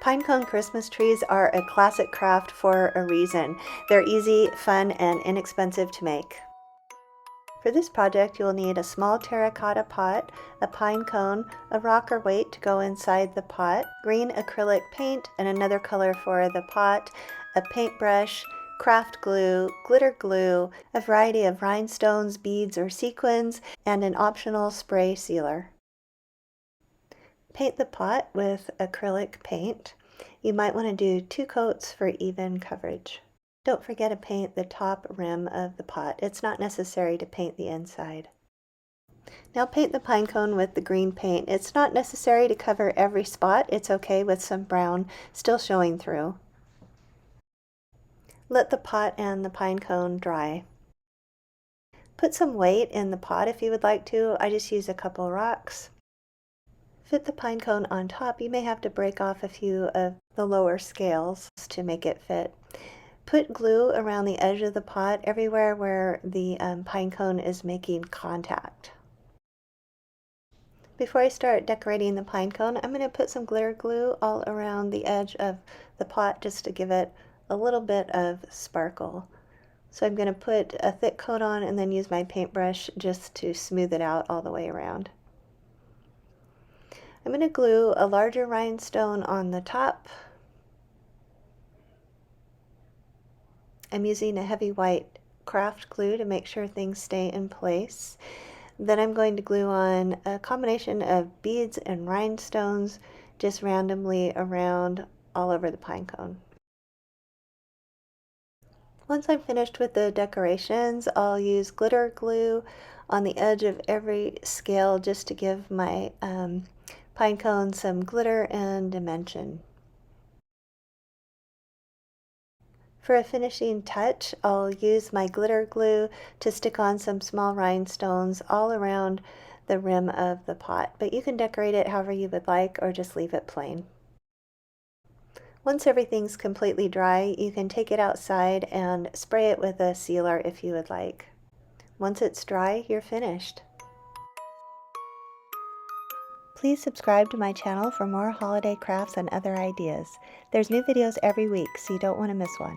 Pinecone Christmas trees are a classic craft for a reason. They're easy, fun, and inexpensive to make. For this project, you'll need a small terracotta pot, a pine cone, a rocker weight to go inside the pot, green acrylic paint and another color for the pot, a paintbrush, craft glue, glitter glue, a variety of rhinestones, beads, or sequins, and an optional spray sealer. Paint the pot with acrylic paint. You might want to do 2 coats for even coverage. Don't forget to paint the top rim of the pot. It's not necessary to paint the inside. Now paint the pine cone with the green paint. It's not necessary to cover every spot. It's okay with some brown still showing through. Let the pot and the pine cone dry. Put some weight in the pot if you would like to. I just use a couple rocks. Fit the pine cone on top. You may have to break off a few of the lower scales to make it fit. Put glue around the edge of the pot everywhere where the pine cone is making contact. Before I start decorating the pine cone, I'm going to put some glitter glue all around the edge of the pot just to give it a little bit of sparkle. So I'm going to put a thick coat on and then use my paintbrush just to smooth it out all the way around. I'm going to glue a larger rhinestone on the top. I'm using a heavy white craft glue to make sure things stay in place. Then I'm going to glue on a combination of beads and rhinestones just randomly around all over the pine cone. Once I'm finished with the decorations, I'll use glitter glue on the edge of every scale just to give my pine cone some glitter and dimension. For a finishing touch, I'll use my glitter glue to stick on some small rhinestones all around the rim of the pot, but you can decorate it however you would like or just leave it plain. Once everything's completely dry, you can take it outside and spray it with a sealer if you would like. Once it's dry, you're finished. Please subscribe to my channel for more holiday crafts and other ideas. There's new videos every week, so you don't want to miss one.